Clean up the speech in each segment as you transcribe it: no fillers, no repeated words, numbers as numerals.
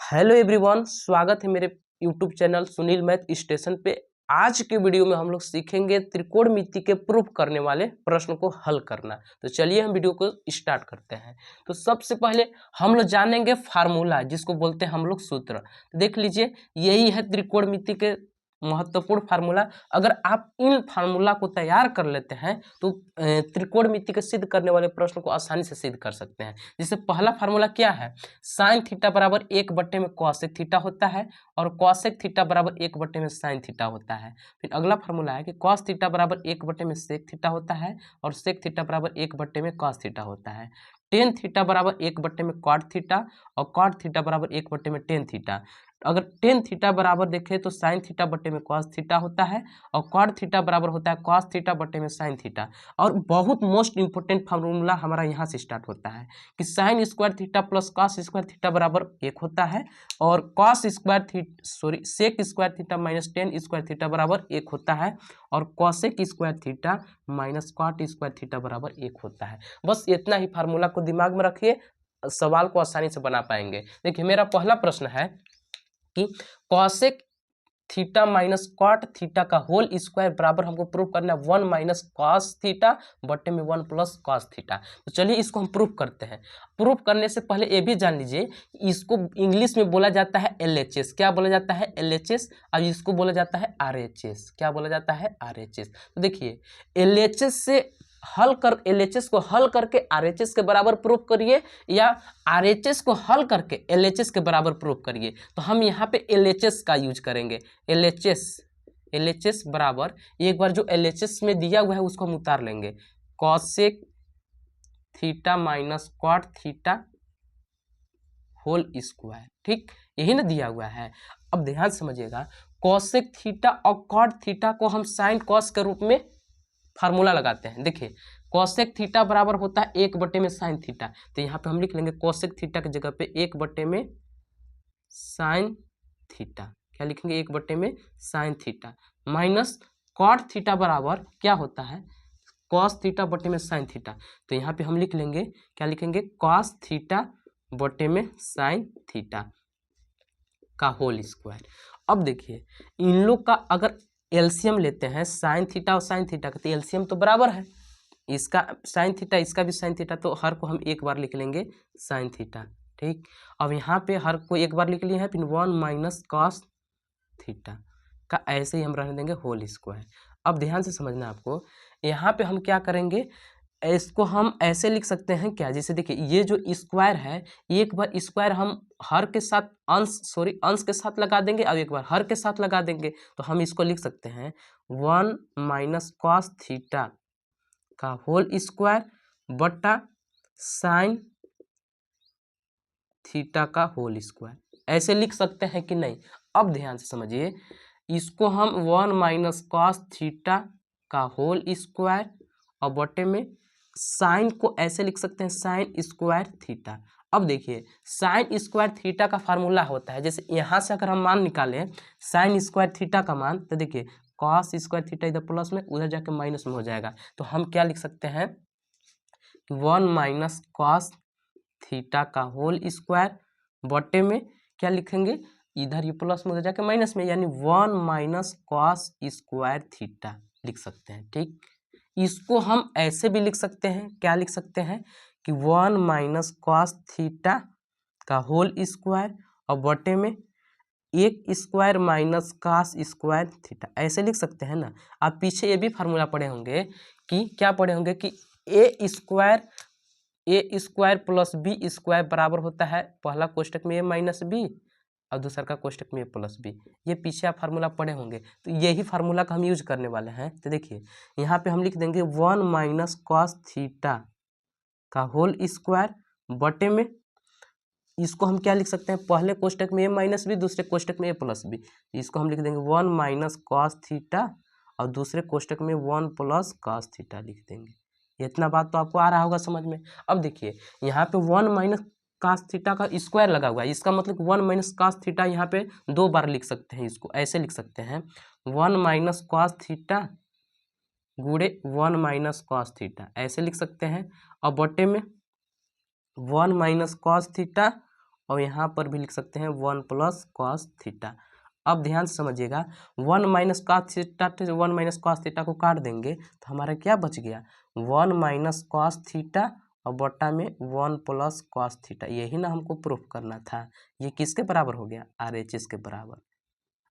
Hello everyone, स्वागत है मेरे YouTube channel Sunil math station पे। आज के वीडियो में हम लोग सीखेंगे त्रिकोणमिति के प्रूफ करने वाले प्रश्न को हल करना। तो चलिए हम वीडियो को स्टार्ट करते हैं। तो सबसे पहले हम लोग जानेंगे फार्मूला, जिसको बोलते हैं हम लोग सूत्र। तो देख लीजिए, यही है त्रिकोणमिति के महत्वपूर्ण फार्मूला। अगर आप इन फार्मूला को तैयार कर लेते हैं तो त्रिकोणमिति के सिद्ध करने वाले प्रश्न को आसानी से सिद्ध कर सकते हैं। जैसे पहला फार्मूला क्या है, साइन थीटा बराबर 1/में कॉसेक थीटा होता है और कॉसेक थीटा बराबर 1/में साइन थीटा होता है। फिर अगला फार्मूला है कि कॉस थीटा बराबर 1/में सेक थीटा होता है और सेक थीटा बराबर 1/में कॉस थीटा होता है। टेन थीटा बराबर 1/में कॉट थीटा और कॉट थीटा बराबर 1/में टेन थीटा। अगर टेन थीटा बराबर देखें तो साइन थीटा बटे में कॉस थीटा होता है और कॉट थीटा बराबर होता है कॉस थीटा बटे में साइन थीटा। और बहुत मोस्ट इंपोर्टेंट फार्मूला हमारा यहाँ से स्टार्ट होता है कि sine square theta plus cos square theta बराबर 1 होता है और cos square sec square theta minus tan square theta बराबर 1 होता है और cosec square theta minus cot square theta बराबर 1 होता है। बस इतना ही फार्मूला को दिमाग में रखिए, सवाल को आसानी से बना पाएंगे। देखिए, मेरा पहला प्रश्न है कि cosec theta minus cot theta का होल स्क्वायर बराबर हमको प्रूफ करना है 1 माइनस कॉस थीटा बटे में 1 प्लस कॉस थीटा। तो चलिए इसको हम प्रूफ करते हैं। प्रूफ करने से पहले ये भी जान लीजिए, इसको इंग्लिश में बोला जाता है LHS। क्या बोला जाता है? LHS। अब इसको बोला जाता है RHS। क्या बोला जाता है? RHS। तो देखिए, LHS से LHS को हल करके RHS के बराबर प्रूफ करिए या RHS को हल करके LHS के बराबर प्रूफ करिए। तो हम यहाँ पे LHS का यूज करेंगे। LHS बराबर, एक बार जो LHS में दिया हुआ है उसको हम उतार लेंगे, cosec theta minus cot theta whole square. ठीक, यही ना दिया हुआ है। अब ध्यान समझिएगा, कॉसेक थीटा और कॉट थीटा को हम साइन कॉस के रूप में फार्मूला लगाते हैं। देखिए, कॉसेक थीटा बराबर होता है 1/में साइन थीटा। तो यहाँ पे हम लिख लेंगे कॉसेक थीटा की जगह पे 1/में साइन थीटा। क्या लिखेंगे? 1/में sine theta minus cot theta बराबर क्या होता है? कॉस थीटा बटे में साइन थीटा। तो यहाँ पे हम लिख लेंगे, क्या लिखेंगे? कॉस थीटा बटे में साइन थीटा का होल स्क्वायर। अब देखिए, इन लोग का अगर एलसीएम लेते हैं, साइन थीटा और साइन थीटा का, तो एलसीएम तो बराबर है, इसका साइन थीटा इसका भी साइन थीटा, तो हर को हम एक बार लिख लेंगे साइन थीटा। ठीक, अब यहाँ पे हर को एक बार लिख लिए हैं, फिर 1 माइनस कॉस थीटा का ऐसे ही हम रहने देंगे होल स्क्वायर। अब ध्यान से समझना आपको, यहाँ पे हम क्या करेंगे, इसको हम ऐसे लिख सकते हैं क्या, जैसे देखिए ये जो स्क्वायर है, एक बार स्क्वायर हम हर के साथ अंश के साथ लगा देंगे और एक बार हर के साथ लगा देंगे। तो हम इसको लिख सकते हैं 1 माइनस कॉस थीटा का होल स्क्वायर बटा साइन थीटा का होल स्क्वायर। ऐसे लिख सकते हैं कि नहीं? अब ध्यान से समझिए, इसको हम 1 माइनस कॉस थीटा का होल स्क्वायर और बटे में साइन को ऐसे लिख सकते हैं साइन स्क्वायर थीटा। अब देखिए, साइन स्क्वायर थीटा का फार्मूला होता है, जैसे यहाँ से अगर हम मान निकालें साइन स्क्वायर थीटा का मान, तो देखिए कॉस स्क्वायर थीटा इधर प्लस में, उधर जाके माइनस में हो जाएगा। तो हम क्या लिख सकते हैं, 1 माइनस कॉस थीटा का होल स्क्वायर बटे में क्या लिखेंगे, इधर ये प्लस में उधर जाके माइनस में, यानी 1 माइनस कॉस स्क्वायर थीटा लिख सकते हैं। ठीक, इसको हम ऐसे भी लिख सकते हैं, क्या लिख सकते हैं कि 1 माइनस कॉस थीटा का होल स्क्वायर और बटे में एक square minus cos square theta, ऐसे लिख सकते हैं ना। आप पीछे ये भी फार्मूला पढ़े होंगे कि क्या पढ़े होंगे कि ए स्क्वायर प्लस बी स्क्वायर बराबर होता है पहला कोष्टक में ए माइनस बी और दूसरा का कोष्टक में ए प्लस बी। ये पीछे आप फार्मूला पढ़े होंगे, तो यही फार्मूला का हम यूज करने वाले हैं। तो देखिए, यहाँ पे हम लिख देंगे 1 माइनस कॉस थीटा का होल स्क्वायर बटे में, इसको हम क्या लिख सकते हैं, पहले कोष्टक में ए माइनस बी, दूसरे कोष्टक में ए प्लस बी। इसको हम लिख देंगे 1 माइनस कॉस थीटा और दूसरे कोष्टक में 1 प्लस कॉस थीटा लिख देंगे। इतना बात तो आपको आ रहा होगा समझ में। अब देखिए, यहाँ पे 1 माइनस कास थीटा का स्क्वायर लगा हुआ है, इसका मतलब 1 माइनस कास थीटा यहाँ पे 2 बार लिख सकते हैं। इसको ऐसे लिख सकते हैं 1 माइनस कॉस थीटा गुणे 1 माइनस कॉस थीटा, ऐसे लिख सकते हैं। और बटे में 1 माइनस कॉस थीटा और यहाँ पर भी लिख सकते हैं 1 प्लस कॉस थीटा। अब ध्यान से समझिएगा, 1 माइनस कॉस थीटा से 1 माइनस कॉस थीटा को काट देंगे तो हमारा क्या बच गया, 1 माइनस कॉस थीटा और बट्टा में 1 प्लस कॉस थीटा। यही ना हमको प्रूफ करना था। ये किसके बराबर हो गया, RHS के बराबर।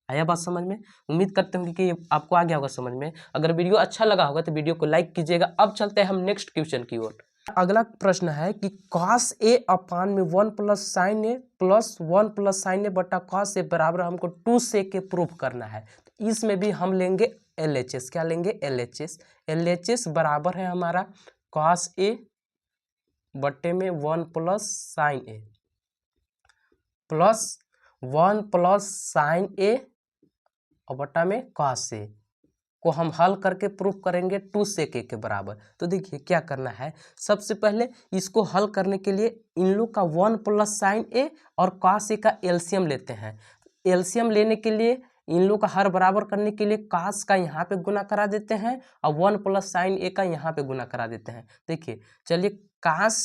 आया बात समझ में? उम्मीद करते हैं कि ये आपको आ गया होगा समझ में। अगर वीडियो अच्छा लगा होगा तो वीडियो को लाइक कीजिएगा। अब चलते हैं हम नेक्स्ट क्वेश्चन की ओर। अगला प्रश्न है कि cos A अपान में 1 प्लस साइन ए प्लस 1 प्लस साइन ए बटा cos ए बराबर हमको 2 sec के प्रूफ करना है। तो इसमें भी हम लेंगे LHS। क्या लेंगे, LHS। LHS बराबर है हमारा cos A बटे में 1 प्लस साइन ए प्लस 1 प्लस साइन ए और बटा में cos ए को हम हल करके प्रूफ करेंगे 2 sec a के बराबर। तो देखिए क्या करना है, सबसे पहले इसको हल करने के लिए इन लोग का 1 प्लस साइन ए और cos ए का एलसीएम लेते हैं। एलसीएम लेने के लिए इन लोग का हर बराबर करने के लिए cos का यहाँ पे गुना करा देते हैं और 1 प्लस साइन ए का यहाँ पे गुना करा देते हैं। देखिए चलिए cos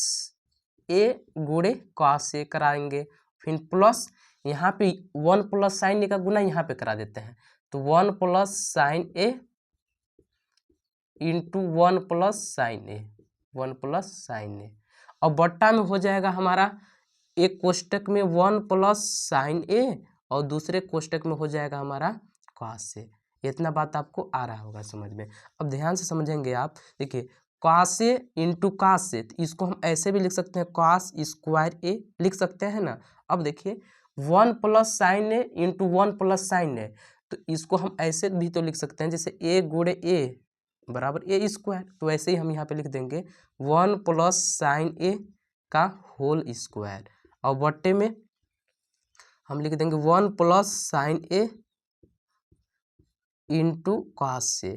ए गुणे cos ए कराएंगे, फिर प्लस यहाँ पे 1 प्लस साइन ए का गुना यहाँ पे करा देते हैं। तो 1 प्लस साइन ए इंटू 1 प्लस साइन ए, 1 प्लस साइन ए और बट्टा में हो जाएगा हमारा एक कोष्टक में 1 प्लस साइन ए और दूसरे कोष्टक में हो जाएगा हमारा cos ए। इतना बात आपको आ रहा होगा समझ में। अब ध्यान से समझेंगे आप। देखिए cos ए इंटू cos ए, तो इसको हम ऐसे भी लिख सकते हैं cos स्क्वायर ए लिख सकते हैं ना। अब देखिए 1 प्लस साइन ए इंटू 1 प्लस साइन ए, तो इसको हम ऐसे भी तो लिख सकते हैं जैसे a गुणे ए बराबर ए स्क्वायर। तो ऐसे ही हम यहाँ पे लिख देंगे 1 प्लस साइन ए का होल स्क्वायर और बट्टे में हम लिख देंगे 1 plus sign A into cos A.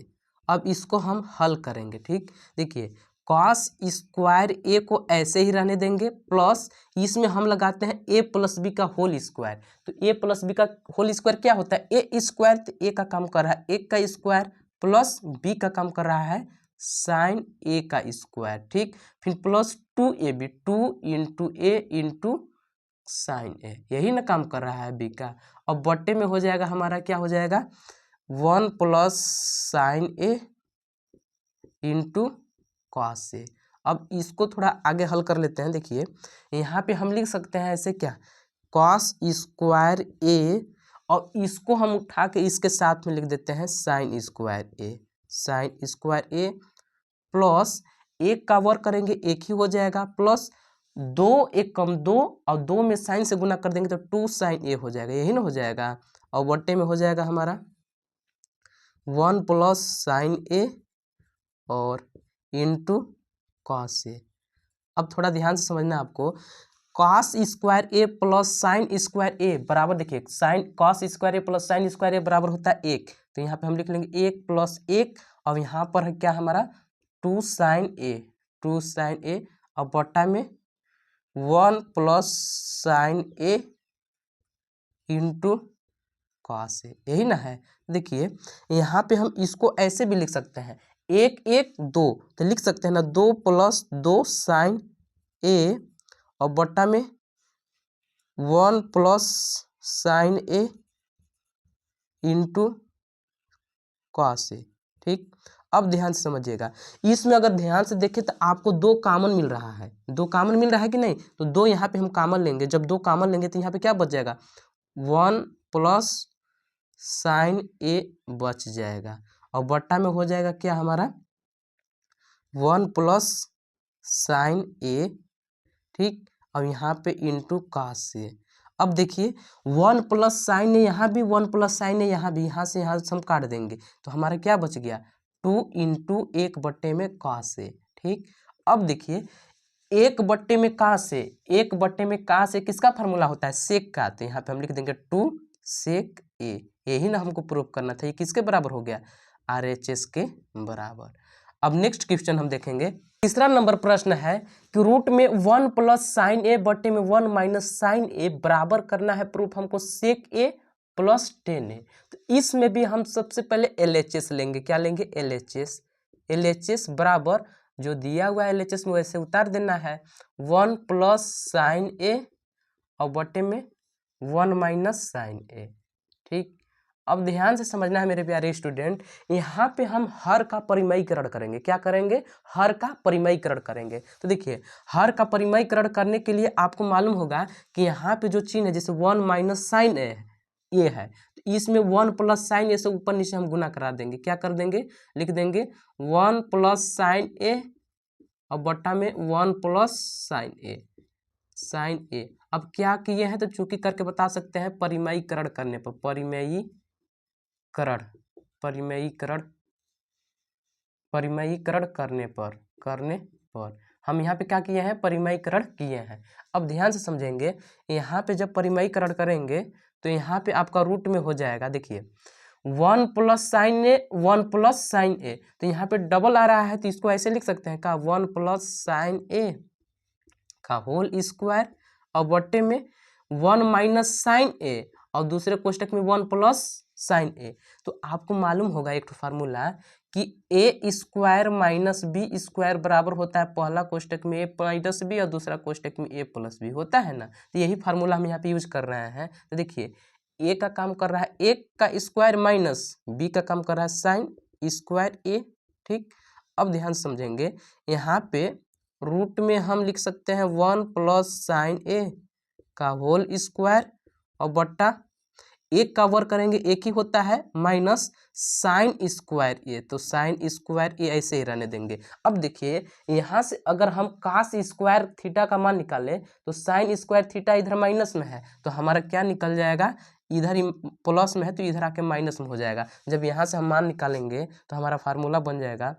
अब इसको हम हल करेंगे, ठीक। देखिए कॉस स्क्वायर ए को ऐसे ही रहने देंगे, प्लस इसमें हम लगाते हैं ए प्लस बी का होल स्क्वायर। तो ए प्लस बी का होल स्क्वायर क्या होता है, ए स्क्वायर। तो ए का काम कर रहा है 1 का स्क्वायर प्लस बी का काम कर रहा है साइन ए का स्क्वायर, ठीक। फिर प्लस 2ab, 2 इंटू ए इंटू साइन ए, यही ना काम कर रहा है बी का। अब बट्टे में हो जाएगा हमारा क्या हो जाएगा 1 plus sign A into cos A. अब इसको थोड़ा आगे हल कर लेते हैं। देखिए यहाँ पे हम लिख सकते हैं ऐसे क्या, कॉस स्क्वायर ए और इसको हम उठा के इसके साथ में लिख देते हैं साइन स्क्वायर ए, साइन स्क्वायर ए प्लस एक का वर्क करेंगे एक ही हो जाएगा, प्लस 2 एक कम 2 और 2 में साइन से गुना कर देंगे तो 2 साइन ए हो जाएगा, यही ना हो जाएगा। और बट्टे में हो जाएगा हमारा 1 प्लस साइन ए और इंटू कॉस ए। अब थोड़ा ध्यान से समझना आपको, कॉस स्क्वायर ए प्लस साइन स्क्वायर ए बराबर, देखिए साइन कॉस स्क्वायर ए प्लस साइन स्क्वायर ए बराबर होता है 1। तो यहाँ पे हम लिख लेंगे 1 प्लस 1 और यहाँ पर है क्या हमारा 2 साइन ए, 2 साइन ए और बट्टा में 1 plus sign A into cos A, यही ना है। देखिए यहाँ पे हम इसको ऐसे भी लिख सकते हैं 1 1 2, तो लिख सकते हैं ना 2 प्लस 2 साइन ए और बट्टा में 1 plus sign A into cos A, ठीक। अब ध्यान से समझिएगा, इसमें अगर ध्यान से देखें तो आपको 2 कॉमन मिल रहा है, 2 कॉमन मिल रहा है कि नहीं। तो 2 यहाँ पे हम कॉमन लेंगे, जब 2 कॉमन लेंगे तो यहाँ पे क्या बच जाएगा 1 प्लस साइन ए बच जाएगा और बट्टा में हो जाएगा क्या हमारा 1 प्लस साइन ए, ठीक। और यहाँ पे इंटू कॉस ए। अब देखिए 1 प्लस साइन ए यहाँ भी, 1 प्लस साइन ए यहाँ भी, यहाँ से यहाँ से हम काट देंगे तो हमारा क्या बच गया 2 इंटू 1 बट्टे में कॉस ए, ठीक। अब देखिए 1 बट्टे में कॉस ए, 1 बट्टे में कॉस ए किसका फार्मूला होता है सेक का। तो यहाँ पे हम लिख देंगे 2 सेक ए, यही ना हमको प्रूव करना था। ये किसके बराबर हो गया RHS के बराबर। अब नेक्स्ट क्वेश्चन हम देखेंगे। तीसरा नंबर प्रश्न है कि रूट में 1 प्लस साइन ए बट्टे में 1 माइनस साइन ए बराबर करना है प्रूफ हमको सेक ए प्लस टेन ए। तो इसमें भी हम सबसे पहले LHS लेंगे। क्या लेंगे LHS। LHS बराबर जो दिया हुआ है LHS में वैसे उतार देना है 1 प्लस साइन ए और बटे में 1 माइनस साइन ए। ठीक, अब ध्यान से समझना है मेरे प्यारे स्टूडेंट, यहाँ पे हम हर का परिमयीकरण करेंगे। क्या करेंगे? हर का परिमयीकरण करेंगे। तो देखिए, हर का परिमयीकरण करने के लिए आपको मालूम होगा कि यहाँ पे जो चिन्ह है, जैसे 1 माइनस साइन ए ये है, तो इसमें 1 प्लस साइन ए से ऊपर नीचे हम गुना करा देंगे। क्या कर देंगे? लिख देंगे 1 प्लस साइन ए और बट्टा में 1 प्लस साइन ए। अब क्या किए हैं तो चूंकि करके बता सकते हैं, परिमयीकरण करने पर, परिमयीकरण करने पर हम यहाँ पे क्या किए हैं? परिमयीकरण किए हैं। अब ध्यान से समझेंगे, यहाँ पे जब परिमयीकरण करेंगे तो यहाँ पे आपका रूट में हो जाएगा, देखिए 1 प्लस साइन ए, 1 प्लस साइन ए, तो यहाँ पे डबल आ रहा है तो इसको ऐसे लिख सकते हैं का 1 प्लस साइन ए का होल स्क्वायर और बट्टे में 1 माइनस साइन ए और दूसरे कोष्टक में 1 प्लस साइन ए। तो आपको मालूम होगा एक फार्मूला कि ए स्क्वायर माइनस बी स्क्वायर बराबर होता है पहला कोष्टक में ए माइनस बी और दूसरा कोष्टक में ए प्लस बी, होता है ना। तो यही फार्मूला हम यहाँ पे यूज कर रहे हैं। तो देखिए, ए का काम कर रहा है ए का स्क्वायर माइनस बी का काम कर रहा है साइन स्क्वायर ए। ठीक, अब ध्यान समझेंगे, यहाँ पे रूट में हम लिख सकते हैं 1 प्लस साइन ए का होल स्क्वायर और बट्टा एक का वर्ग करेंगे एक ही होता है माइनस साइन स्क्वायर ए, तो साइन स्क्वायर ए ऐसे ही रहने देंगे। अब देखिए, यहाँ से अगर हम कास स्क्वायर थीटा का मान निकालें तो साइन स्क्वायर थीटा इधर माइनस में है, तो हमारा क्या निकल जाएगा? इधर ही प्लस में है तो इधर आके माइनस में हो जाएगा। जब यहाँ से हम मान निकालेंगे तो हमारा फार्मूला बन जाएगा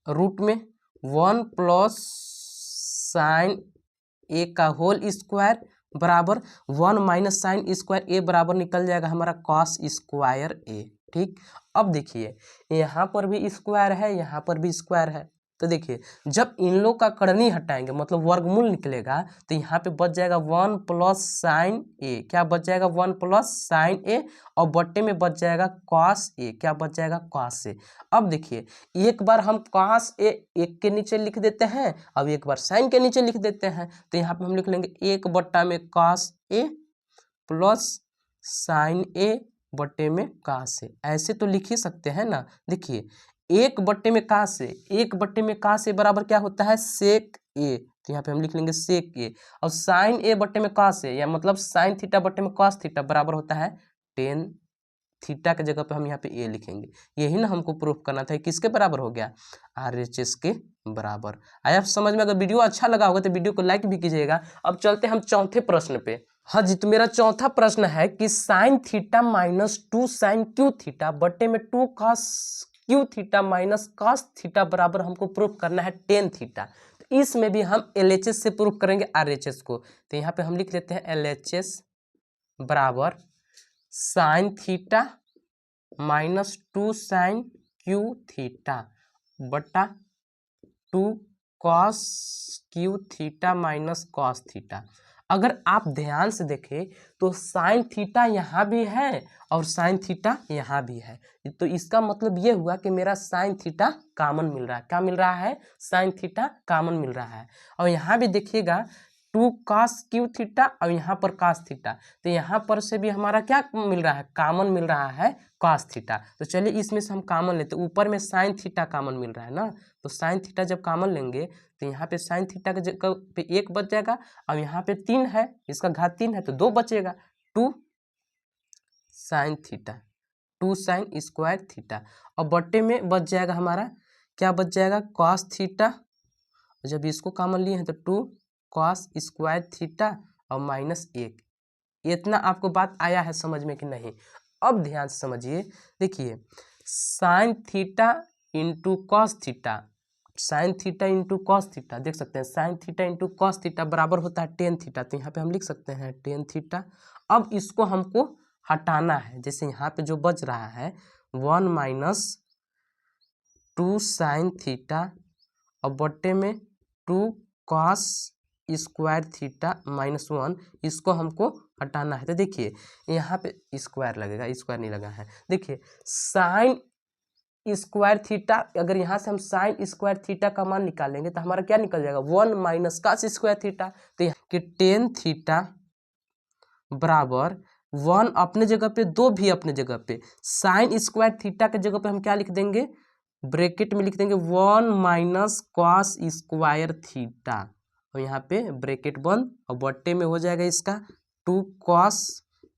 रूट में 1 प्लस साइन ए का होल स्क्वायर बराबर 1 माइनस साइन स्क्वायर ए बराबर निकल जाएगा हमारा कॉस स्क्वायर ए। ठीक, अब देखिए, यहाँ पर भी स्क्वायर है, यहाँ पर भी स्क्वायर है। तो देखिए, जब इन लोग का करनी हटाएंगे मतलब वर्गमूल निकलेगा तो यहाँ पे बच जाएगा 1 प्लस साइन ए। क्या बच जाएगा? 1 प्लस साइन ए और बट्टे में बच जाएगा कॉस ए। क्या बच जाएगा? Cos A. अब देखिए, एक बार हम कॉस ए एक के नीचे लिख देते हैं, अब एक बार साइन के नीचे लिख देते हैं, तो यहाँ पे हम लिख लेंगे 1 बट्टा में कॉस ए प्लस साइन ए बट्टे में कॉस ए। ऐसे तो लिख ही सकते हैं ना। देखिए, 1 बट्टे में कॉस ए, 1 बट्टे में कॉस ए बराबर क्या होता है? सेक ए, तो यहाँ पे हम लिख लेंगे सेक ए। और साइन ए बट्टे में कॉस ए, या मतलब साइन थीटा बट्टे में कॉस थीटा बराबर होता है टेन थीटा के जगह पे हम यहाँ पे ए लिखेंगे। यही ना हमको प्रूफ करना था। किसके बराबर हो गया? RHS के बराबर। आया समझ में? अगर वीडियो अच्छा लगा होगा तो वीडियो को लाइक भी कीजिएगा। अब चलते हम चौथे प्रश्न पे। हाँ जी, तो मेरा चौथा प्रश्न है कि sine theta minus 2 sine cube theta बट्टे में 2 cos cube theta minus cos theta बराबर हमको प्रूफ करना है टेन थीटा। तो इसमें भी हम LHS से प्रूफ करेंगे RHS को। तो यहाँ पे हम लिख लेते हैं LHS बराबर sine theta minus 2 sine cube theta बटा 2 cos cube theta minus cos theta. अगर आप ध्यान से देखें तो साइन थीटा यहाँ भी है और साइन थीटा यहाँ भी है, तो इसका मतलब ये हुआ कि मेरा साइन थीटा कॉमन मिल रहा है। क्या मिल रहा है? साइन थीटा कॉमन मिल रहा है। और यहाँ भी देखिएगा 2 कॉस क्यू थीटा और यहाँ पर कॉस थीटा, तो यहाँ पर से भी हमारा क्या मिल रहा है? कॉमन मिल रहा है कॉस थीटा। तो चलिए इसमें से हम कॉमन लेते हैं। ऊपर में साइन थीटा कॉमन मिल रहा है ना, तो साइन थीटा जब कॉमन लेंगे तो यहाँ पे साइन थीटा के जगह पे 1 बच जाएगा और यहाँ पे 3 है, इसका घात 3 है तो 2 बचेगा। 2 sine theta, 2 sign square theta और बट्टे में बच जाएगा हमारा, क्या बच जाएगा? Cos theta. जब इसको कॉमन लिए हैं तो 2 कॉस स्क्वायर थीटा और माइनस 1। इतना आपको बात आया है समझ में कि नहीं? अब ध्यान से समझिए, देखिए sine theta into cos theta, sine theta into cos theta, देख सकते हैं sine theta into cos theta बराबर होता है टेन थीटा। तो यहाँ पे हम लिख सकते हैं टेन थीटा। अब इसको हमको हटाना है, जैसे यहाँ पे जो बच रहा है 1 माइनस 2 साइन थीटा और बट्टे में 2 कॉस स्क्वायर थीटा माइनस 1, इसको हमको हटाना है। तो देखिए यहाँ पे स्क्वायर लगेगा, स्क्वायर नहीं लगा है। देखिए साइन स्क्वायर थीटा, अगर यहाँ से हम साइन स्क्वायर थीटा का मान निकालेंगे तो हमारा क्या निकल जाएगा? 1 माइनस कॉस स्क्वायर थीटा। तो कि टेन थीटा बराबर 1 अपने जगह पे, 2 भी अपने जगह पे, साइन स्क्वायर थीटा के जगह पे हम क्या लिख देंगे, ब्रैकेट में लिख देंगे 1 माइनस कॉस स्क्वायर थीटा, और यहाँ पे ब्रैकेट बंद और बट्टे में हो जाएगा इसका 2 कॉस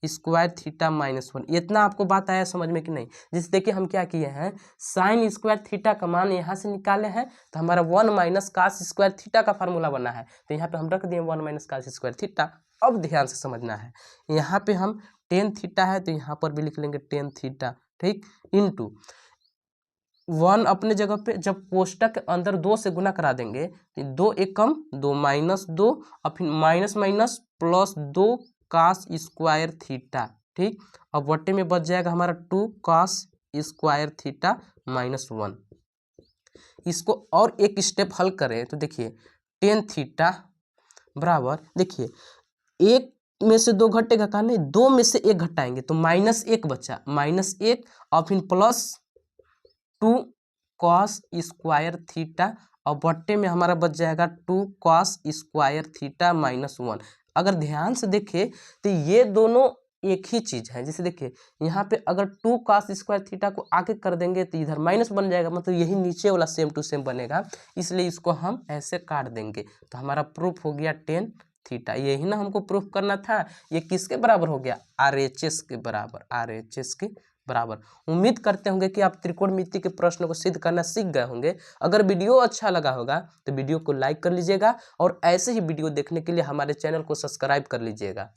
स्क्वायर थीटा माइनस 1। इतना आपको बात आया समझ में कि नहीं। जिससे देखिए हम क्या किए हैं, साइन स्क्वायर थीटा का मान यहाँ से निकाले हैं, तो हमारा 1 माइनस कॉस स्क्वायर थीटा का फार्मूला बना है, तो यहाँ पे हम रख दिए 1 माइनस कॉस स्क्वायर थीटा। अब ध्यान से समझना है, यहाँ पे हम टेन थीटा है तो यहाँ पर भी लिख लेंगे टेन थीटा, ठीक, इंटू 1 अपने जगह पे, जब कोष्टक के अंदर 2 से गुना करा देंगे तो 2 एकम 2 माइनस 2 और फिर minus minus plus 2 cos square theta, ठीक, अब बट्टे में बच जाएगा हमारा 2 कॉस स्क्वायर थीटा माइनस 1। इसको और एक स्टेप हल करें तो देखिए टेन थीटा बराबर, देखिए एक में से 2 घटेगा का नहीं, 2 में से 1 घटाएंगे तो माइनस 1 बचा, माइनस 1 और फिर प्लस 2 कॉस स्क्वायर थीटा और बट्टे में हमारा बच जाएगा 2 कॉस स्क्वायर थीटा माइनस 1। अगर ध्यान से देखें तो ये दोनों एक ही चीज है। जैसे देखिए यहाँ पे अगर 2 कॉस स्क्वायर थीटा को आगे कर देंगे तो इधर माइनस बन जाएगा, मतलब यही नीचे वाला सेम टू सेम बनेगा, इसलिए इसको हम ऐसे काट देंगे तो हमारा प्रूफ हो गया टेन थीटा। यही ना हमको प्रूफ करना था। ये किसके बराबर हो गया, RHS के बराबर, RHS के बराबर। उम्मीद करते होंगे कि आप त्रिकोणमिति के प्रश्नों को सिद्ध करना सीख गए होंगे। अगर वीडियो अच्छा लगा होगा तो वीडियो को लाइक कर लीजिएगा और ऐसे ही वीडियो देखने के लिए हमारे चैनल को सब्सक्राइब कर लीजिएगा।